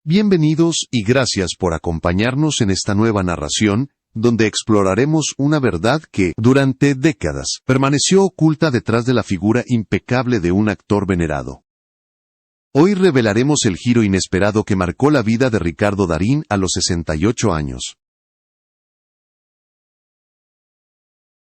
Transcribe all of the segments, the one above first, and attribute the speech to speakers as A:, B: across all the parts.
A: Bienvenidos y gracias por acompañarnos en esta nueva narración, donde exploraremos una verdad que, durante décadas, permaneció oculta detrás de la figura impecable de un actor venerado. Hoy revelaremos el giro inesperado que marcó la vida de Ricardo Darín a los 68 años.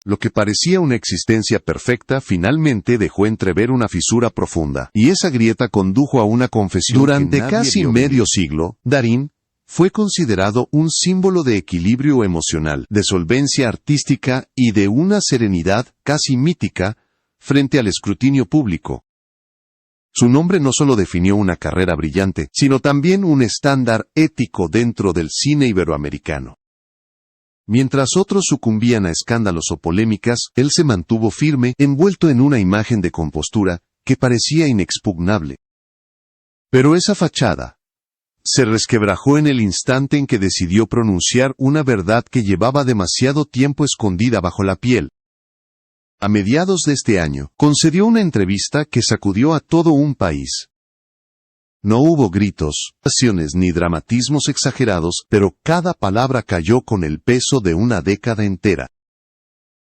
A: Lo que parecía una existencia perfecta finalmente dejó entrever una fisura profunda, y esa grieta condujo a una confesión. Durante casi medio siglo, Darín fue considerado un símbolo de equilibrio emocional, de solvencia artística y de una serenidad casi mítica frente al escrutinio público. Su nombre no solo definió una carrera brillante, sino también un estándar ético dentro del cine iberoamericano. Mientras otros sucumbían a escándalos o polémicas, él se mantuvo firme, envuelto en una imagen de compostura que parecía inexpugnable. Pero esa fachada se resquebrajó en el instante en que decidió pronunciar una verdad que llevaba demasiado tiempo escondida bajo la piel. A mediados de este año, concedió una entrevista que sacudió a todo un país. No hubo gritos, pasiones ni dramatismos exagerados, pero cada palabra cayó con el peso de una década entera.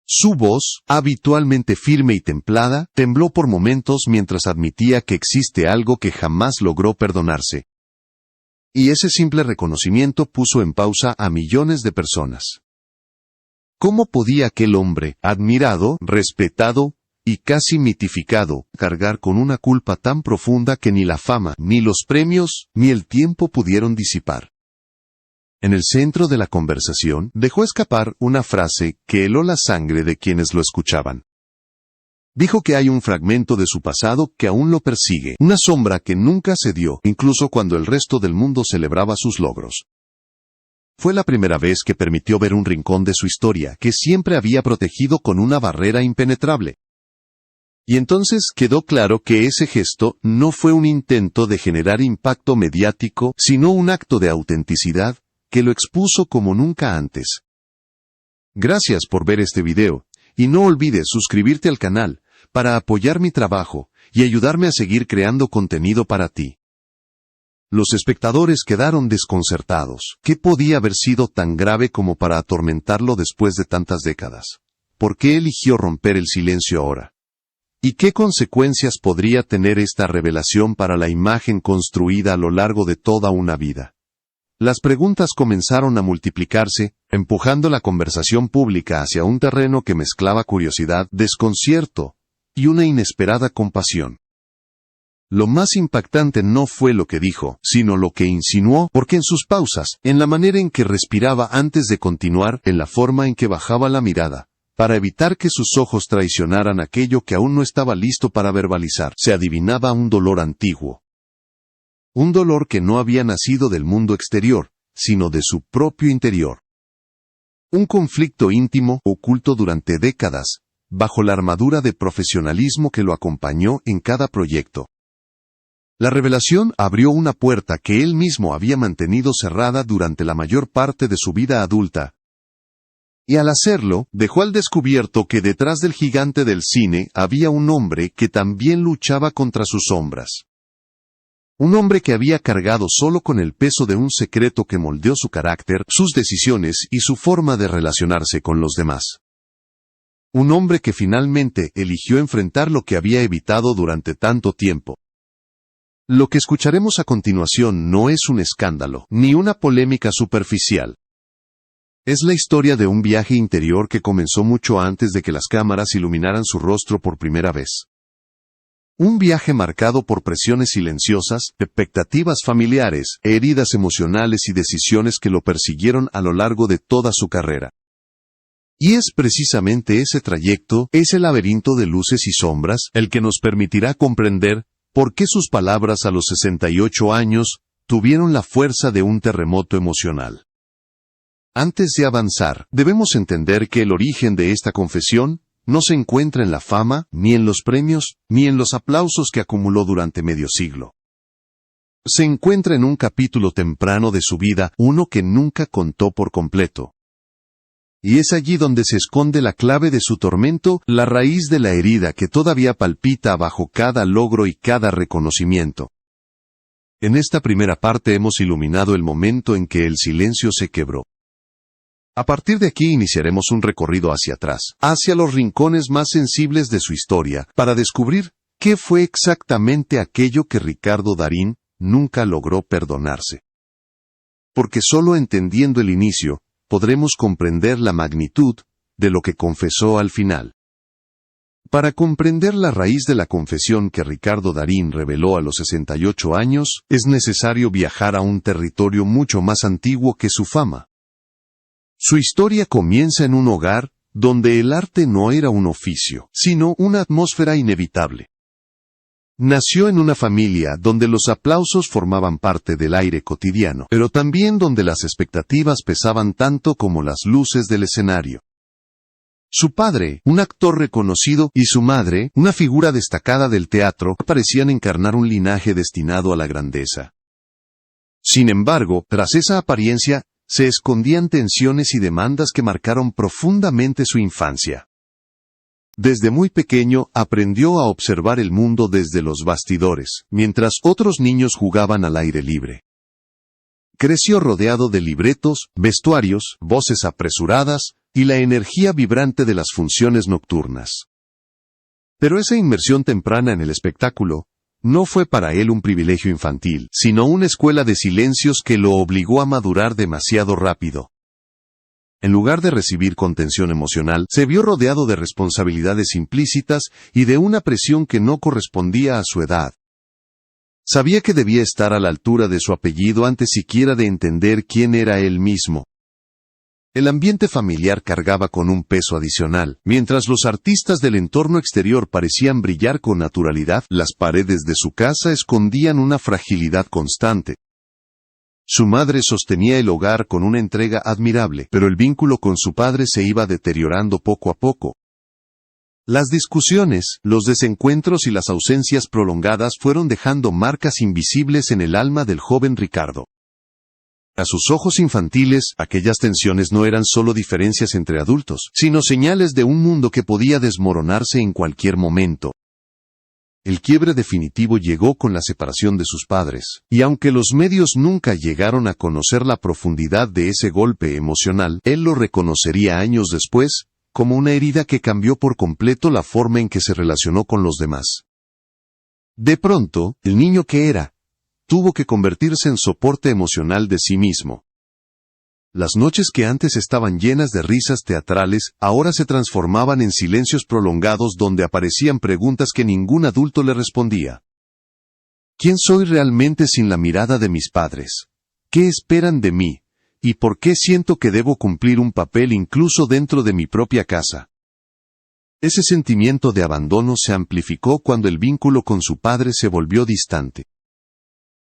A: Su voz, habitualmente firme y templada, tembló por momentos mientras admitía que existe algo que jamás logró perdonarse. Y ese simple reconocimiento puso en pausa a millones de personas. ¿Cómo podía aquel hombre, admirado, respetado y casi mitificado, cargar con una culpa tan profunda que ni la fama, ni los premios, ni el tiempo pudieron disipar? En el centro de la conversación, dejó escapar una frase que heló la sangre de quienes lo escuchaban. Dijo que hay un fragmento de su pasado que aún lo persigue, una sombra que nunca cedió, incluso cuando el resto del mundo celebraba sus logros. Fue la primera vez que permitió ver un rincón de su historia que siempre había protegido con una barrera impenetrable. Y entonces quedó claro que ese gesto no fue un intento de generar impacto mediático, sino un acto de autenticidad que lo expuso como nunca antes. Gracias por ver este video, y no olvides suscribirte al canal, para apoyar mi trabajo, y ayudarme a seguir creando contenido para ti. Los espectadores quedaron desconcertados. ¿Qué podía haber sido tan grave como para atormentarlo después de tantas décadas? ¿Por qué eligió romper el silencio ahora? ¿Y qué consecuencias podría tener esta revelación para la imagen construida a lo largo de toda una vida? Las preguntas comenzaron a multiplicarse, empujando la conversación pública hacia un terreno que mezclaba curiosidad, desconcierto y una inesperada compasión. Lo más impactante no fue lo que dijo, sino lo que insinuó, porque en sus pausas, en la manera en que respiraba antes de continuar, en la forma en que bajaba la mirada, para evitar que sus ojos traicionaran aquello que aún no estaba listo para verbalizar, se adivinaba un dolor antiguo. Un dolor que no había nacido del mundo exterior, sino de su propio interior. Un conflicto íntimo, oculto durante décadas, bajo la armadura de profesionalismo que lo acompañó en cada proyecto. La revelación abrió una puerta que él mismo había mantenido cerrada durante la mayor parte de su vida adulta. Y al hacerlo, dejó al descubierto que detrás del gigante del cine había un hombre que también luchaba contra sus sombras. Un hombre que había cargado solo con el peso de un secreto que moldeó su carácter, sus decisiones y su forma de relacionarse con los demás. Un hombre que finalmente eligió enfrentar lo que había evitado durante tanto tiempo. Lo que escucharemos a continuación no es un escándalo, ni una polémica superficial. Es la historia de un viaje interior que comenzó mucho antes de que las cámaras iluminaran su rostro por primera vez. Un viaje marcado por presiones silenciosas, expectativas familiares, heridas emocionales y decisiones que lo persiguieron a lo largo de toda su carrera. Y es precisamente ese trayecto, ese laberinto de luces y sombras, el que nos permitirá comprender por qué sus palabras a los 68 años tuvieron la fuerza de un terremoto emocional. Antes de avanzar, debemos entender que el origen de esta confesión no se encuentra en la fama, ni en los premios, ni en los aplausos que acumuló durante medio siglo. Se encuentra en un capítulo temprano de su vida, uno que nunca contó por completo. Y es allí donde se esconde la clave de su tormento, la raíz de la herida que todavía palpita bajo cada logro y cada reconocimiento. En esta primera parte hemos iluminado el momento en que el silencio se quebró. A partir de aquí iniciaremos un recorrido hacia atrás, hacia los rincones más sensibles de su historia, para descubrir qué fue exactamente aquello que Ricardo Darín nunca logró perdonarse. Porque solo entendiendo el inicio, podremos comprender la magnitud de lo que confesó al final. Para comprender la raíz de la confesión que Ricardo Darín reveló a los 68 años, es necesario viajar a un territorio mucho más antiguo que su fama. Su historia comienza en un hogar donde el arte no era un oficio, sino una atmósfera inevitable. Nació en una familia donde los aplausos formaban parte del aire cotidiano, pero también donde las expectativas pesaban tanto como las luces del escenario. Su padre, un actor reconocido, y su madre, una figura destacada del teatro, parecían encarnar un linaje destinado a la grandeza. Sin embargo, tras esa apariencia, se escondían tensiones y demandas que marcaron profundamente su infancia. Desde muy pequeño aprendió a observar el mundo desde los bastidores, mientras otros niños jugaban al aire libre. Creció rodeado de libretos, vestuarios, voces apresuradas y la energía vibrante de las funciones nocturnas. Pero esa inmersión temprana en el espectáculo no fue para él un privilegio infantil, sino una escuela de silencios que lo obligó a madurar demasiado rápido. En lugar de recibir contención emocional, se vio rodeado de responsabilidades implícitas y de una presión que no correspondía a su edad. Sabía que debía estar a la altura de su apellido antes siquiera de entender quién era él mismo. El ambiente familiar cargaba con un peso adicional. Mientras los artistas del entorno exterior parecían brillar con naturalidad, las paredes de su casa escondían una fragilidad constante. Su madre sostenía el hogar con una entrega admirable, pero el vínculo con su padre se iba deteriorando poco a poco. Las discusiones, los desencuentros y las ausencias prolongadas fueron dejando marcas invisibles en el alma del joven Ricardo. A sus ojos infantiles, aquellas tensiones no eran solo diferencias entre adultos, sino señales de un mundo que podía desmoronarse en cualquier momento. El quiebre definitivo llegó con la separación de sus padres, y aunque los medios nunca llegaron a conocer la profundidad de ese golpe emocional, él lo reconocería años después, como una herida que cambió por completo la forma en que se relacionó con los demás. De pronto, el niño que era, tuvo que convertirse en soporte emocional de sí mismo. Las noches que antes estaban llenas de risas teatrales, ahora se transformaban en silencios prolongados donde aparecían preguntas que ningún adulto le respondía. ¿Quién soy realmente sin la mirada de mis padres? ¿Qué esperan de mí? ¿Y por qué siento que debo cumplir un papel incluso dentro de mi propia casa? Ese sentimiento de abandono se amplificó cuando el vínculo con su padre se volvió distante.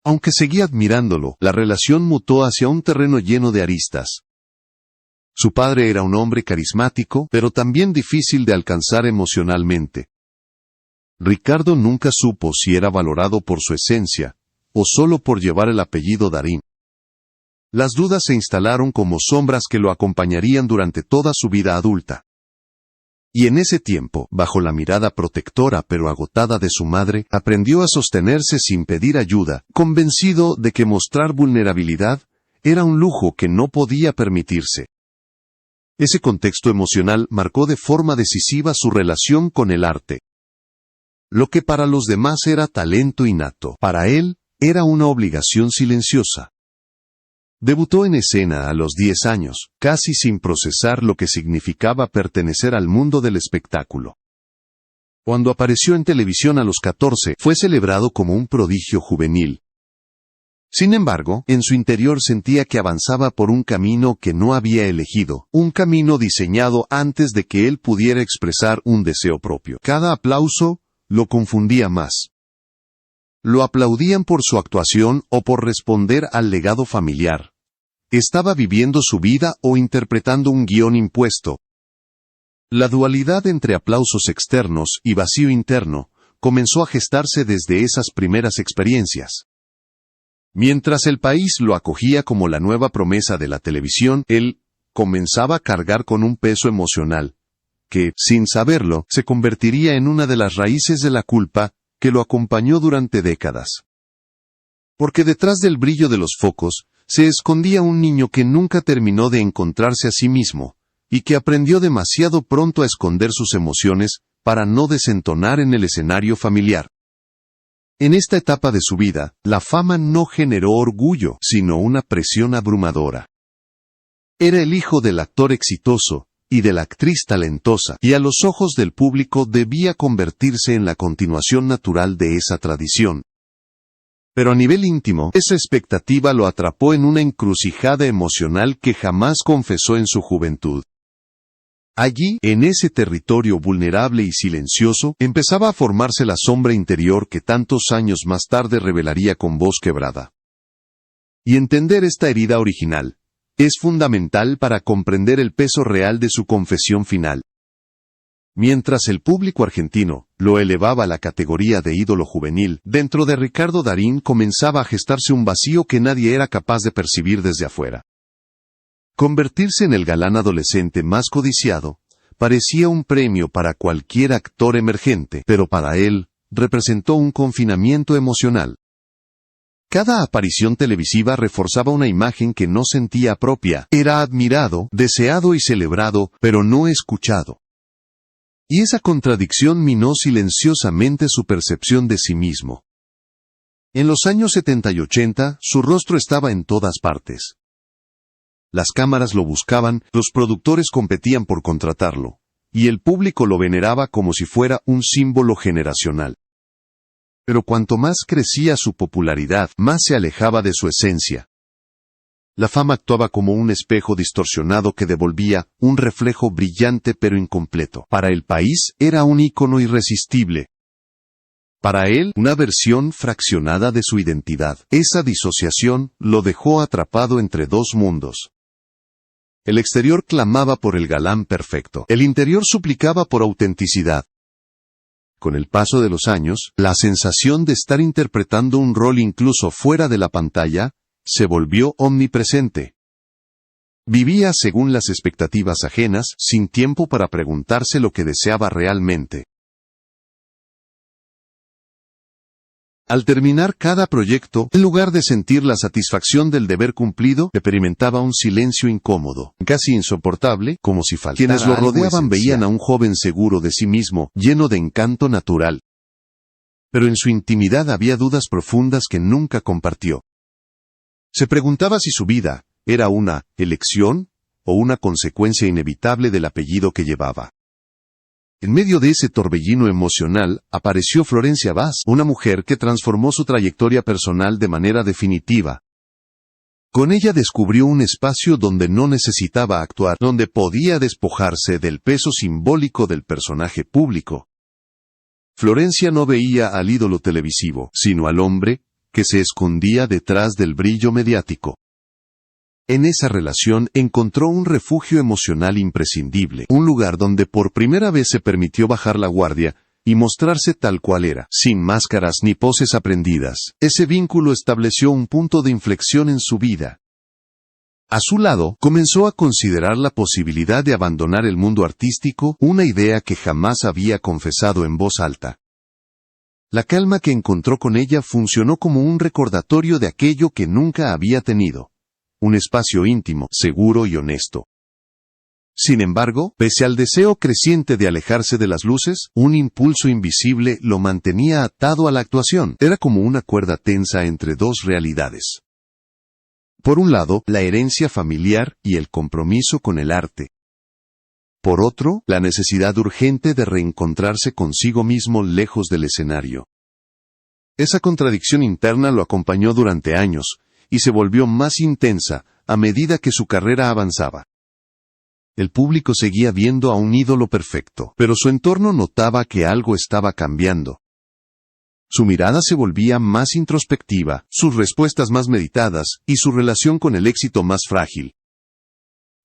A: Aunque seguía admirándolo, la relación mutó hacia un terreno lleno de aristas. Su padre era un hombre carismático, pero también difícil de alcanzar emocionalmente. Ricardo nunca supo si era valorado por su esencia, o solo por llevar el apellido Darín. Las dudas se instalaron como sombras que lo acompañarían durante toda su vida adulta. Y en ese tiempo, bajo la mirada protectora pero agotada de su madre, aprendió a sostenerse sin pedir ayuda, convencido de que mostrar vulnerabilidad era un lujo que no podía permitirse. Ese contexto emocional marcó de forma decisiva su relación con el arte. Lo que para los demás era talento innato, para él era una obligación silenciosa. Debutó en escena a los 10 años, casi sin procesar lo que significaba pertenecer al mundo del espectáculo. Cuando apareció en televisión a los 14, fue celebrado como un prodigio juvenil. Sin embargo, en su interior sentía que avanzaba por un camino que no había elegido, un camino diseñado antes de que él pudiera expresar un deseo propio. Cada aplauso lo confundía más. Lo aplaudían por su actuación o por responder al legado familiar. ¿Estaba viviendo su vida o interpretando un guión impuesto? La dualidad entre aplausos externos y vacío interno comenzó a gestarse desde esas primeras experiencias. Mientras el país lo acogía como la nueva promesa de la televisión, él comenzaba a cargar con un peso emocional, que, sin saberlo, se convertiría en una de las raíces de la culpa que lo acompañó durante décadas. Porque detrás del brillo de los focos, se escondía un niño que nunca terminó de encontrarse a sí mismo, y que aprendió demasiado pronto a esconder sus emociones para no desentonar en el escenario familiar. En esta etapa de su vida, la fama no generó orgullo, sino una presión abrumadora. Era el hijo del actor exitoso y de la actriz talentosa, y a los ojos del público debía convertirse en la continuación natural de esa tradición. Pero a nivel íntimo, esa expectativa lo atrapó en una encrucijada emocional que jamás confesó en su juventud. Allí, en ese territorio vulnerable y silencioso, empezaba a formarse la sombra interior que tantos años más tarde revelaría con voz quebrada. Y entender esta herida original es fundamental para comprender el peso real de su confesión final. Mientras el público argentino lo elevaba a la categoría de ídolo juvenil, dentro de Ricardo Darín comenzaba a gestarse un vacío que nadie era capaz de percibir desde afuera. Convertirse en el galán adolescente más codiciado parecía un premio para cualquier actor emergente, pero para él representó un confinamiento emocional. Cada aparición televisiva reforzaba una imagen que no sentía propia. Era admirado, deseado y celebrado, pero no escuchado. Y esa contradicción minó silenciosamente su percepción de sí mismo. En los años 70 y 80, su rostro estaba en todas partes. Las cámaras lo buscaban, los productores competían por contratarlo, y el público lo veneraba como si fuera un símbolo generacional. Pero cuanto más crecía su popularidad, más se alejaba de su esencia. La fama actuaba como un espejo distorsionado que devolvía un reflejo brillante pero incompleto. Para el país era un ícono irresistible. Para él, una versión fraccionada de su identidad. Esa disociación lo dejó atrapado entre dos mundos. El exterior clamaba por el galán perfecto. El interior suplicaba por autenticidad. Con el paso de los años, la sensación de estar interpretando un rol incluso fuera de la pantalla, se volvió omnipresente. Vivía según las expectativas ajenas, sin tiempo para preguntarse lo que deseaba realmente. Al terminar cada proyecto, en lugar de sentir la satisfacción del deber cumplido, experimentaba un silencio incómodo, casi insoportable, como si faltara. Quienes lo rodeaban veían a un joven seguro de sí mismo, lleno de encanto natural. Pero en su intimidad había dudas profundas que nunca compartió. Se preguntaba si su vida era una elección o una consecuencia inevitable del apellido que llevaba. En medio de ese torbellino emocional, apareció Florencia Vaz, una mujer que transformó su trayectoria personal de manera definitiva. Con ella descubrió un espacio donde no necesitaba actuar, donde podía despojarse del peso simbólico del personaje público. Florencia no veía al ídolo televisivo, sino al hombre que se escondía detrás del brillo mediático. En esa relación encontró un refugio emocional imprescindible, un lugar donde por primera vez se permitió bajar la guardia y mostrarse tal cual era, sin máscaras ni poses aprendidas. Ese vínculo estableció un punto de inflexión en su vida. A su lado, comenzó a considerar la posibilidad de abandonar el mundo artístico, una idea que jamás había confesado en voz alta. La calma que encontró con ella funcionó como un recordatorio de aquello que nunca había tenido. Un espacio íntimo, seguro y honesto. Sin embargo, pese al deseo creciente de alejarse de las luces, un impulso invisible lo mantenía atado a la actuación. Era como una cuerda tensa entre dos realidades. Por un lado, la herencia familiar y el compromiso con el arte. Por otro, la necesidad urgente de reencontrarse consigo mismo lejos del escenario. Esa contradicción interna lo acompañó durante años, y se volvió más intensa a medida que su carrera avanzaba. El público seguía viendo a un ídolo perfecto, pero su entorno notaba que algo estaba cambiando. Su mirada se volvía más introspectiva, sus respuestas más meditadas, y su relación con el éxito más frágil.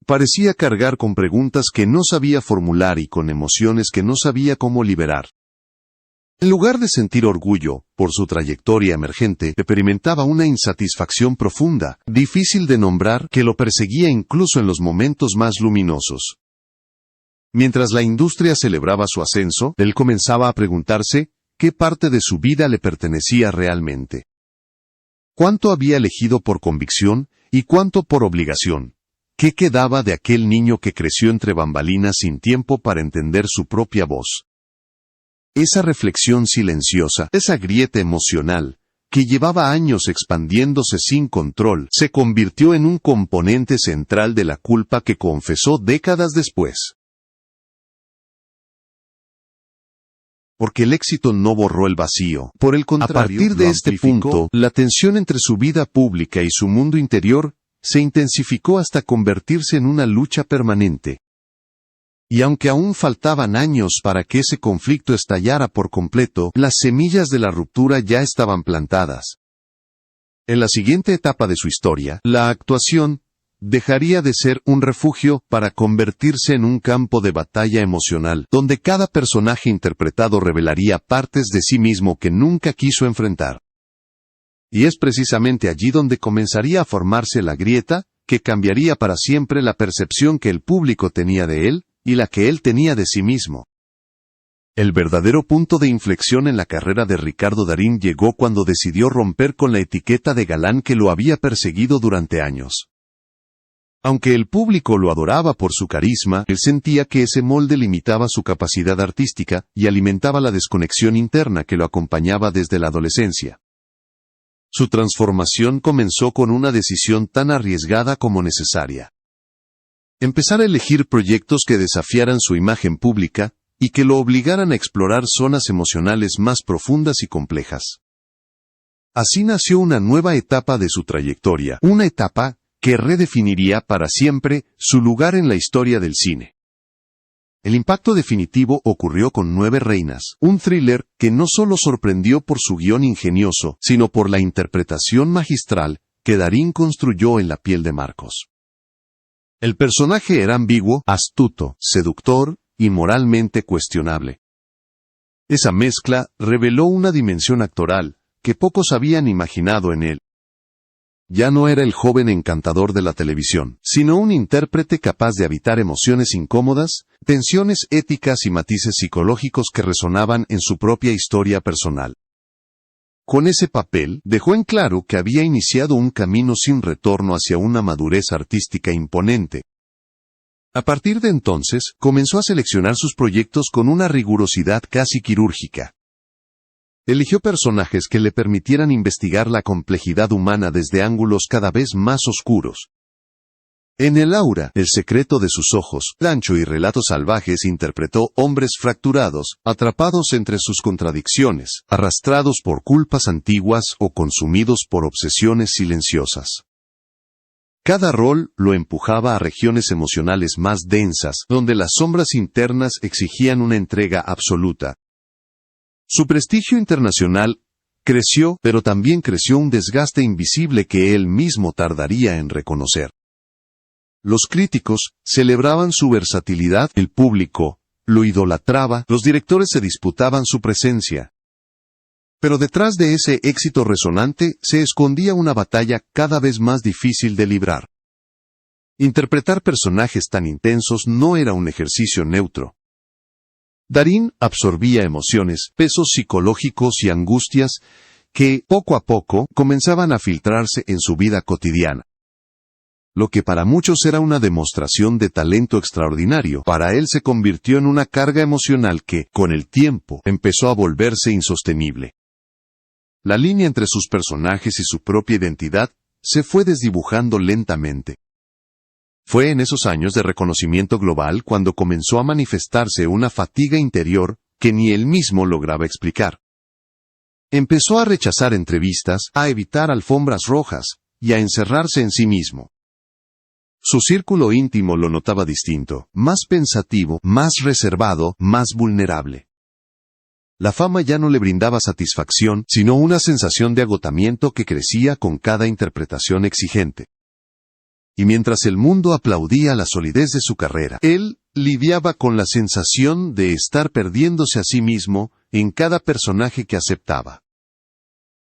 A: Parecía cargar con preguntas que no sabía formular y con emociones que no sabía cómo liberar. En lugar de sentir orgullo por su trayectoria emergente, experimentaba una insatisfacción profunda, difícil de nombrar, que lo perseguía incluso en los momentos más luminosos. Mientras la industria celebraba su ascenso, él comenzaba a preguntarse qué parte de su vida le pertenecía realmente. ¿Cuánto había elegido por convicción y cuánto por obligación? ¿Qué quedaba de aquel niño que creció entre bambalinas sin tiempo para entender su propia voz? Esa reflexión silenciosa, esa grieta emocional, que llevaba años expandiéndose sin control, se convirtió en un componente central de la culpa que confesó décadas después. Porque el éxito no borró el vacío. Por el contrario, a partir de este punto, la tensión entre su vida pública y su mundo interior se intensificó hasta convertirse en una lucha permanente. Y aunque aún faltaban años para que ese conflicto estallara por completo, las semillas de la ruptura ya estaban plantadas. En la siguiente etapa de su historia, la actuación dejaría de ser un refugio para convertirse en un campo de batalla emocional, donde cada personaje interpretado revelaría partes de sí mismo que nunca quiso enfrentar. Y es precisamente allí donde comenzaría a formarse la grieta, que cambiaría para siempre la percepción que el público tenía de él, y la que él tenía de sí mismo. El verdadero punto de inflexión en la carrera de Ricardo Darín llegó cuando decidió romper con la etiqueta de galán que lo había perseguido durante años. Aunque el público lo adoraba por su carisma, él sentía que ese molde limitaba su capacidad artística y alimentaba la desconexión interna que lo acompañaba desde la adolescencia. Su transformación comenzó con una decisión tan arriesgada como necesaria. Empezar a elegir proyectos que desafiaran su imagen pública y que lo obligaran a explorar zonas emocionales más profundas y complejas. Así nació una nueva etapa de su trayectoria, una etapa que redefiniría para siempre su lugar en la historia del cine. El impacto definitivo ocurrió con Nueve Reinas, un thriller que no solo sorprendió por su guión ingenioso, sino por la interpretación magistral que Darín construyó en la piel de Marcos. El personaje era ambiguo, astuto, seductor y moralmente cuestionable. Esa mezcla reveló una dimensión actoral que pocos habían imaginado en él. Ya no era el joven encantador de la televisión, sino un intérprete capaz de habitar emociones incómodas, tensiones éticas y matices psicológicos que resonaban en su propia historia personal. Con ese papel, dejó en claro que había iniciado un camino sin retorno hacia una madurez artística imponente. A partir de entonces, comenzó a seleccionar sus proyectos con una rigurosidad casi quirúrgica. Eligió personajes que le permitieran investigar la complejidad humana desde ángulos cada vez más oscuros. En El Aura, el secreto de sus ojos, Plancho y Relatos salvajes interpretó hombres fracturados, atrapados entre sus contradicciones, arrastrados por culpas antiguas o consumidos por obsesiones silenciosas. Cada rol lo empujaba a regiones emocionales más densas, donde las sombras internas exigían una entrega absoluta. Su prestigio internacional creció, pero también creció un desgaste invisible que él mismo tardaría en reconocer. Los críticos celebraban su versatilidad, el público lo idolatraba, los directores se disputaban su presencia. Pero detrás de ese éxito resonante se escondía una batalla cada vez más difícil de librar. Interpretar personajes tan intensos no era un ejercicio neutro. Darín absorbía emociones, pesos psicológicos y angustias que, poco a poco, comenzaban a filtrarse en su vida cotidiana. Lo que para muchos era una demostración de talento extraordinario, para él se convirtió en una carga emocional que, con el tiempo, empezó a volverse insostenible. La línea entre sus personajes y su propia identidad se fue desdibujando lentamente. Fue en esos años de reconocimiento global cuando comenzó a manifestarse una fatiga interior que ni él mismo lograba explicar. Empezó a rechazar entrevistas, a evitar alfombras rojas, y a encerrarse en sí mismo. Su círculo íntimo lo notaba distinto, más pensativo, más reservado, más vulnerable. La fama ya no le brindaba satisfacción, sino una sensación de agotamiento que crecía con cada interpretación exigente. Y mientras el mundo aplaudía la solidez de su carrera, él lidiaba con la sensación de estar perdiéndose a sí mismo en cada personaje que aceptaba.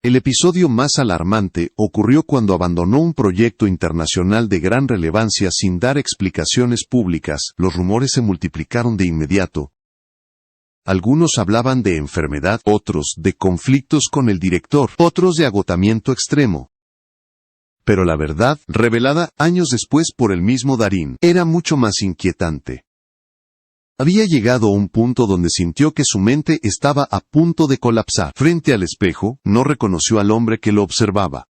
A: El episodio más alarmante ocurrió cuando abandonó un proyecto internacional de gran relevancia sin dar explicaciones públicas. Los rumores se multiplicaron de inmediato. Algunos hablaban de enfermedad, otros de conflictos con el director, otros de agotamiento extremo. Pero la verdad, revelada años después por el mismo Darín, era mucho más inquietante. Había llegado a un punto donde sintió que su mente estaba a punto de colapsar. Frente al espejo, no reconoció al hombre que lo observaba.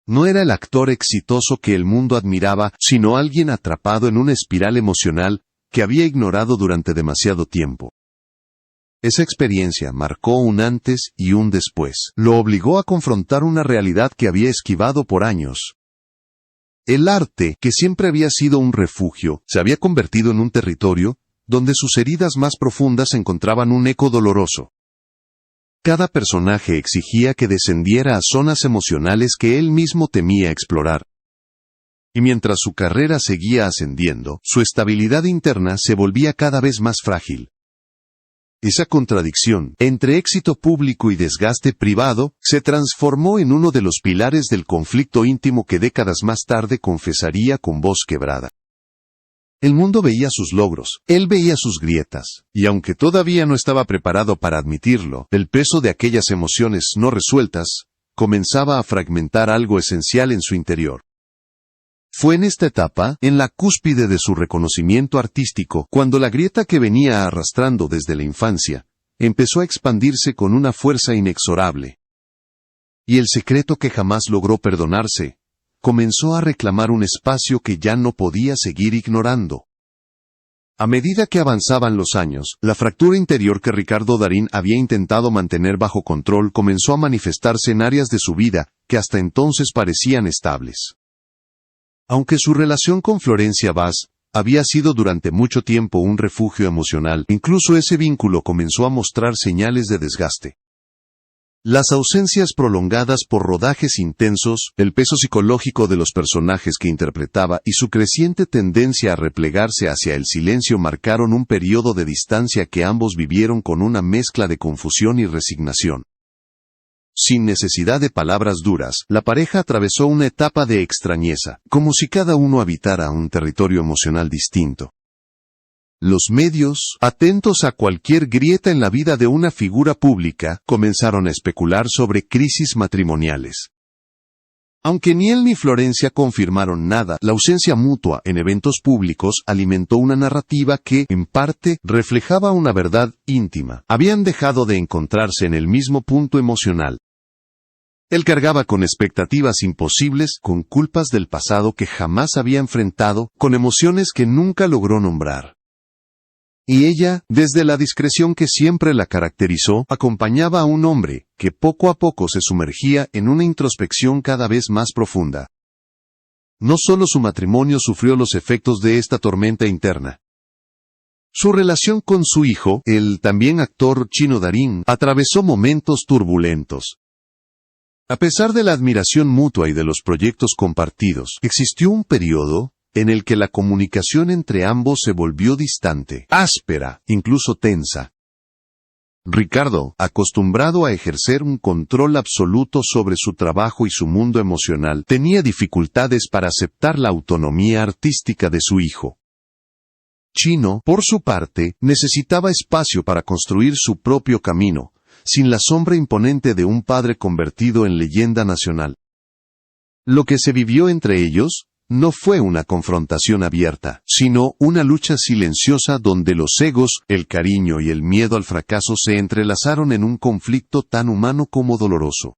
A: No era el actor exitoso que el mundo admiraba, sino alguien atrapado en una espiral emocional que había ignorado durante demasiado tiempo. Esa experiencia marcó un antes y un después. Lo obligó a confrontar una realidad que había esquivado por años. El arte, que siempre había sido un refugio, se había convertido en un territorio donde sus heridas más profundas encontraban un eco doloroso. Cada personaje exigía que descendiera a zonas emocionales que él mismo temía explorar. Y mientras su carrera seguía ascendiendo, su estabilidad interna se volvía cada vez más frágil. Esa contradicción entre éxito público y desgaste privado se transformó en uno de los pilares del conflicto íntimo que décadas más tarde confesaría con voz quebrada. El mundo veía sus logros, él veía sus grietas, y aunque todavía no estaba preparado para admitirlo, el peso de aquellas emociones no resueltas comenzaba a fragmentar algo esencial en su interior. Fue en esta etapa, en la cúspide de su reconocimiento artístico, cuando la grieta que venía arrastrando desde la infancia, empezó a expandirse con una fuerza inexorable. Y el secreto que jamás logró perdonarse, comenzó a reclamar un espacio que ya no podía seguir ignorando. A medida que avanzaban los años, la fractura interior que Ricardo Darín había intentado mantener bajo control comenzó a manifestarse en áreas de su vida que hasta entonces parecían estables. Aunque su relación con Florencia Vaz había sido durante mucho tiempo un refugio emocional, incluso ese vínculo comenzó a mostrar señales de desgaste. Las ausencias prolongadas por rodajes intensos, el peso psicológico de los personajes que interpretaba y su creciente tendencia a replegarse hacia el silencio marcaron un periodo de distancia que ambos vivieron con una mezcla de confusión y resignación. Sin necesidad de palabras duras, la pareja atravesó una etapa de extrañeza, como si cada uno habitara un territorio emocional distinto. Los medios, atentos a cualquier grieta en la vida de una figura pública, comenzaron a especular sobre crisis matrimoniales. Aunque ni él ni Florencia confirmaron nada, la ausencia mutua en eventos públicos alimentó una narrativa que, en parte, reflejaba una verdad íntima. Habían dejado de encontrarse en el mismo punto emocional. Él cargaba con expectativas imposibles, con culpas del pasado que jamás había enfrentado, con emociones que nunca logró nombrar. Y ella, desde la discreción que siempre la caracterizó, acompañaba a un hombre que poco a poco se sumergía en una introspección cada vez más profunda. No solo su matrimonio sufrió los efectos de esta tormenta interna. Su relación con su hijo, el también actor Chino Darín, atravesó momentos turbulentos. A pesar de la admiración mutua y de los proyectos compartidos, existió un periodo en el que la comunicación entre ambos se volvió distante, áspera, incluso tensa. Ricardo, acostumbrado a ejercer un control absoluto sobre su trabajo y su mundo emocional, tenía dificultades para aceptar la autonomía artística de su hijo. Chino, por su parte, necesitaba espacio para construir su propio camino, sin la sombra imponente de un padre convertido en leyenda nacional. Lo que se vivió entre ellos no fue una confrontación abierta, sino una lucha silenciosa donde los egos, el cariño y el miedo al fracaso se entrelazaron en un conflicto tan humano como doloroso.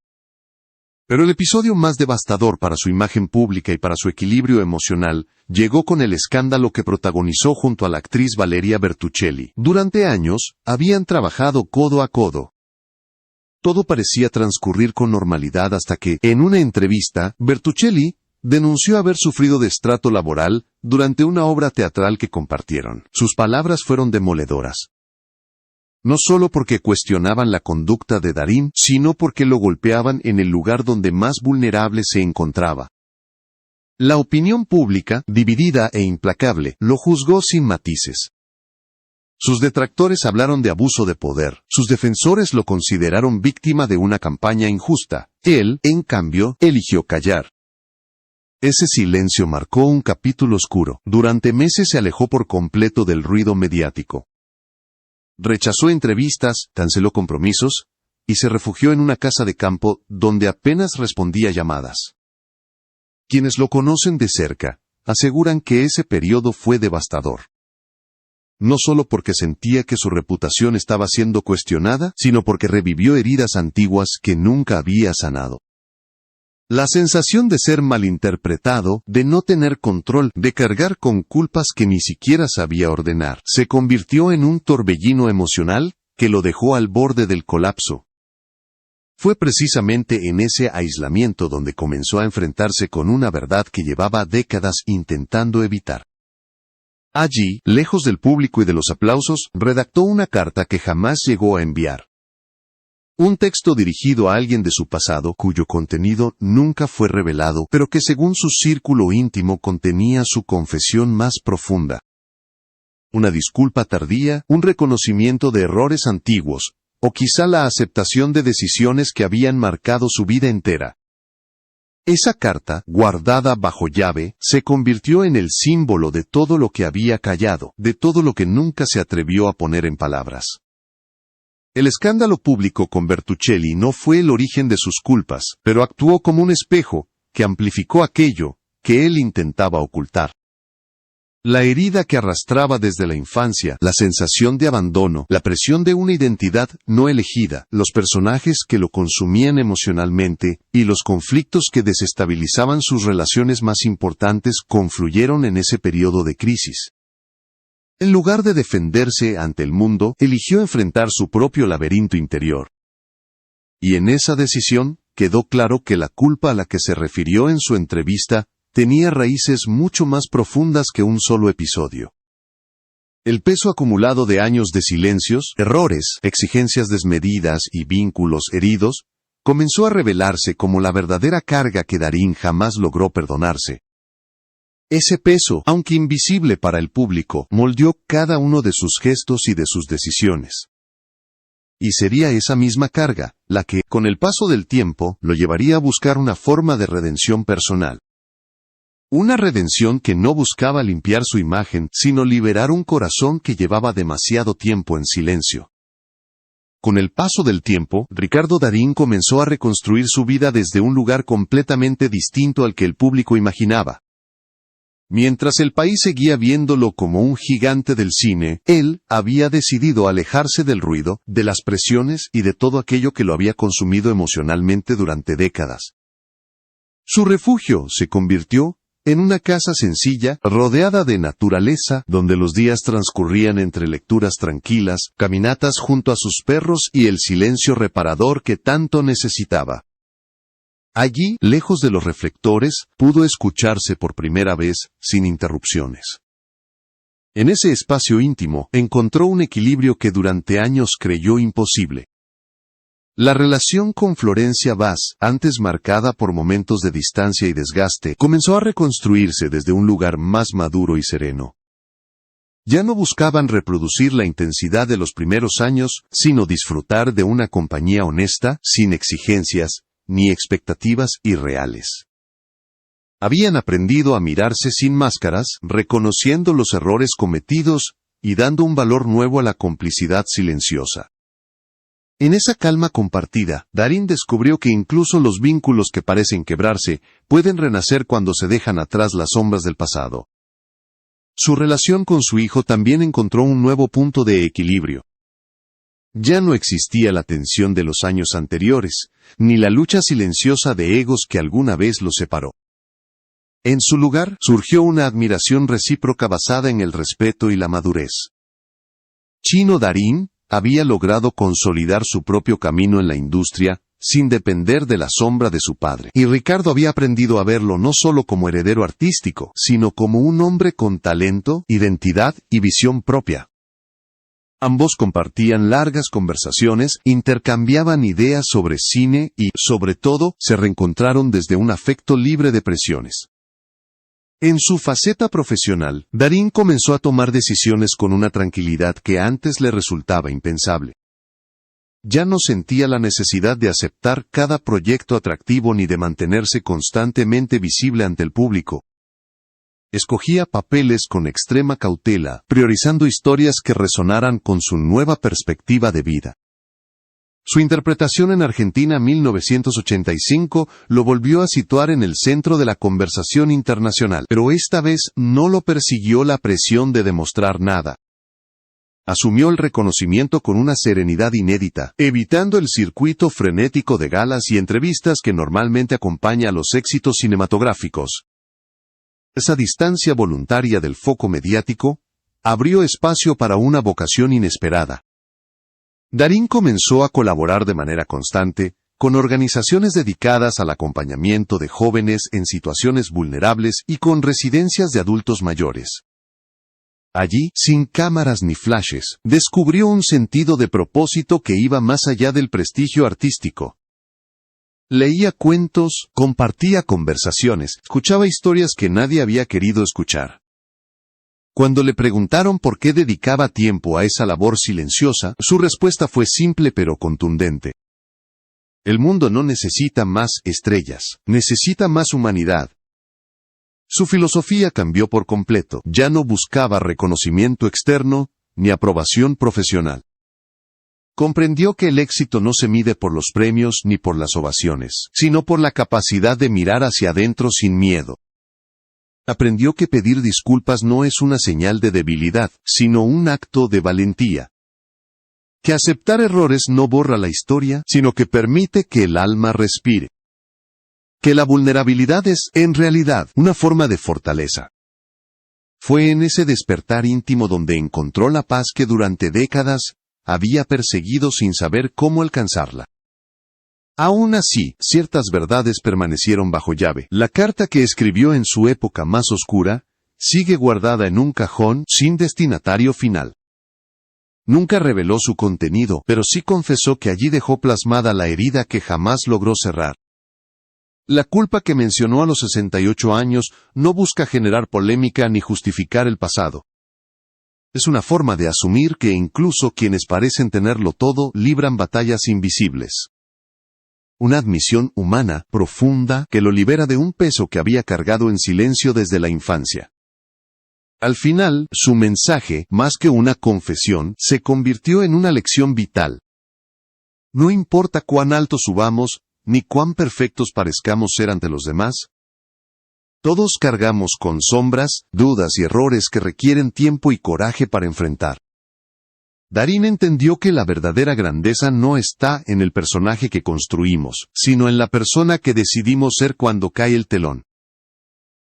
A: Pero el episodio más devastador para su imagen pública y para su equilibrio emocional llegó con el escándalo que protagonizó junto a la actriz Valeria Bertuccelli. Durante años, habían trabajado codo a codo. Todo parecía transcurrir con normalidad hasta que, en una entrevista, Bertuccelli denunció haber sufrido destrato laboral durante una obra teatral que compartieron. Sus palabras fueron demoledoras. No solo porque cuestionaban la conducta de Darín, sino porque lo golpeaban en el lugar donde más vulnerable se encontraba. La opinión pública, dividida e implacable, lo juzgó sin matices. Sus detractores hablaron de abuso de poder, sus defensores lo consideraron víctima de una campaña injusta. Él, en cambio, eligió callar. Ese silencio marcó un capítulo oscuro. Durante meses se alejó por completo del ruido mediático. Rechazó entrevistas, canceló compromisos, y se refugió en una casa de campo donde apenas respondía llamadas. Quienes lo conocen de cerca, aseguran que ese periodo fue devastador. No solo porque sentía que su reputación estaba siendo cuestionada, sino porque revivió heridas antiguas que nunca había sanado. La sensación de ser malinterpretado, de no tener control, de cargar con culpas que ni siquiera sabía ordenar, se convirtió en un torbellino emocional que lo dejó al borde del colapso. Fue precisamente en ese aislamiento donde comenzó a enfrentarse con una verdad que llevaba décadas intentando evitar. Allí, lejos del público y de los aplausos, redactó una carta que jamás llegó a enviar. Un texto dirigido a alguien de su pasado cuyo contenido nunca fue revelado, pero que según su círculo íntimo contenía su confesión más profunda. Una disculpa tardía, un reconocimiento de errores antiguos, o quizá la aceptación de decisiones que habían marcado su vida entera. Esa carta, guardada bajo llave, se convirtió en el símbolo de todo lo que había callado, de todo lo que nunca se atrevió a poner en palabras. El escándalo público con Bertuccelli no fue el origen de sus culpas, pero actuó como un espejo, que amplificó aquello que él intentaba ocultar. La herida que arrastraba desde la infancia, la sensación de abandono, la presión de una identidad no elegida, los personajes que lo consumían emocionalmente, y los conflictos que desestabilizaban sus relaciones más importantes confluyeron en ese periodo de crisis. En lugar de defenderse ante el mundo, eligió enfrentar su propio laberinto interior. Y en esa decisión, quedó claro que la culpa a la que se refirió en su entrevista tenía raíces mucho más profundas que un solo episodio. El peso acumulado de años de silencios, errores, exigencias desmedidas y vínculos heridos, comenzó a revelarse como la verdadera carga que Darín jamás logró perdonarse. Ese peso, aunque invisible para el público, moldeó cada uno de sus gestos y de sus decisiones. Y sería esa misma carga, la que, con el paso del tiempo, lo llevaría a buscar una forma de redención personal. Una redención que no buscaba limpiar su imagen, sino liberar un corazón que llevaba demasiado tiempo en silencio. Con el paso del tiempo, Ricardo Darín comenzó a reconstruir su vida desde un lugar completamente distinto al que el público imaginaba. Mientras el país seguía viéndolo como un gigante del cine, él había decidido alejarse del ruido, de las presiones y de todo aquello que lo había consumido emocionalmente durante décadas. Su refugio se convirtió en una casa sencilla, rodeada de naturaleza, donde los días transcurrían entre lecturas tranquilas, caminatas junto a sus perros y el silencio reparador que tanto necesitaba. Allí, lejos de los reflectores, pudo escucharse por primera vez, sin interrupciones. En ese espacio íntimo, encontró un equilibrio que durante años creyó imposible. La relación con Florencia Vaz, antes marcada por momentos de distancia y desgaste, comenzó a reconstruirse desde un lugar más maduro y sereno. Ya no buscaban reproducir la intensidad de los primeros años, sino disfrutar de una compañía honesta, sin exigencias, ni expectativas irreales. Habían aprendido a mirarse sin máscaras, reconociendo los errores cometidos, y dando un valor nuevo a la complicidad silenciosa. En esa calma compartida, Darín descubrió que incluso los vínculos que parecen quebrarse, pueden renacer cuando se dejan atrás las sombras del pasado. Su relación con su hijo también encontró un nuevo punto de equilibrio. Ya no existía la tensión de los años anteriores, ni la lucha silenciosa de egos que alguna vez los separó. En su lugar, surgió una admiración recíproca basada en el respeto y la madurez. Chino Darín había logrado consolidar su propio camino en la industria, sin depender de la sombra de su padre. Y Ricardo había aprendido a verlo no solo como heredero artístico, sino como un hombre con talento, identidad y visión propia. Ambos compartían largas conversaciones, intercambiaban ideas sobre cine y, sobre todo, se reencontraron desde un afecto libre de presiones. En su faceta profesional, Darín comenzó a tomar decisiones con una tranquilidad que antes le resultaba impensable. Ya no sentía la necesidad de aceptar cada proyecto atractivo ni de mantenerse constantemente visible ante el público. Escogía papeles con extrema cautela, priorizando historias que resonaran con su nueva perspectiva de vida. Su interpretación en Argentina 1985 lo volvió a situar en el centro de la conversación internacional, pero esta vez no lo persiguió la presión de demostrar nada. Asumió el reconocimiento con una serenidad inédita, evitando el circuito frenético de galas y entrevistas que normalmente acompaña a los éxitos cinematográficos. Esa distancia voluntaria del foco mediático abrió espacio para una vocación inesperada. Darín comenzó a colaborar de manera constante con organizaciones dedicadas al acompañamiento de jóvenes en situaciones vulnerables y con residencias de adultos mayores. Allí, sin cámaras ni flashes, descubrió un sentido de propósito que iba más allá del prestigio artístico. Leía cuentos, compartía conversaciones, escuchaba historias que nadie había querido escuchar. Cuando le preguntaron por qué dedicaba tiempo a esa labor silenciosa, su respuesta fue simple pero contundente. El mundo no necesita más estrellas, necesita más humanidad. Su filosofía cambió por completo, ya no buscaba reconocimiento externo, ni aprobación profesional. Comprendió que el éxito no se mide por los premios ni por las ovaciones, sino por la capacidad de mirar hacia adentro sin miedo. Aprendió que pedir disculpas no es una señal de debilidad, sino un acto de valentía. Que aceptar errores no borra la historia, sino que permite que el alma respire. Que la vulnerabilidad es, en realidad, una forma de fortaleza. Fue en ese despertar íntimo donde encontró la paz que durante décadas había perseguido sin saber cómo alcanzarla. Aún así, ciertas verdades permanecieron bajo llave. La carta que escribió en su época más oscura sigue guardada en un cajón sin destinatario final. Nunca reveló su contenido, pero sí confesó que allí dejó plasmada la herida que jamás logró cerrar. La culpa que mencionó a los 68 años no busca generar polémica ni justificar el pasado. Es una forma de asumir que incluso quienes parecen tenerlo todo libran batallas invisibles. Una admisión humana, profunda, que lo libera de un peso que había cargado en silencio desde la infancia. Al final, su mensaje, más que una confesión, se convirtió en una lección vital. No importa cuán alto subamos, ni cuán perfectos parezcamos ser ante los demás. Todos cargamos con sombras, dudas y errores que requieren tiempo y coraje para enfrentar. Darín entendió que la verdadera grandeza no está en el personaje que construimos, sino en la persona que decidimos ser cuando cae el telón.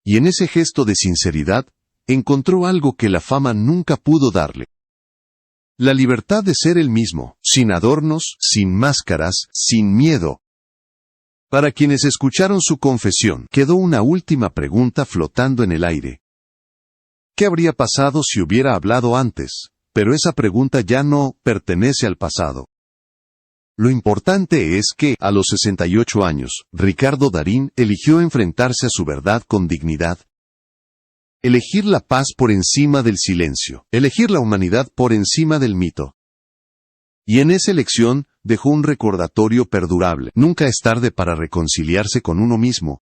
A: Y en ese gesto de sinceridad, encontró algo que la fama nunca pudo darle. La libertad de ser él mismo, sin adornos, sin máscaras, sin miedo. Para quienes escucharon su confesión, quedó una última pregunta flotando en el aire. ¿Qué habría pasado si hubiera hablado antes? Pero esa pregunta ya no pertenece al pasado. Lo importante es que, a los 68 años, Ricardo Darín eligió enfrentarse a su verdad con dignidad. Elegir la paz por encima del silencio, elegir la humanidad por encima del mito. Y en esa elección, dejó un recordatorio perdurable. Nunca es tarde para reconciliarse con uno mismo.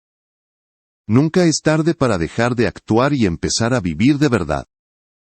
A: Nunca es tarde para dejar de actuar y empezar a vivir de verdad.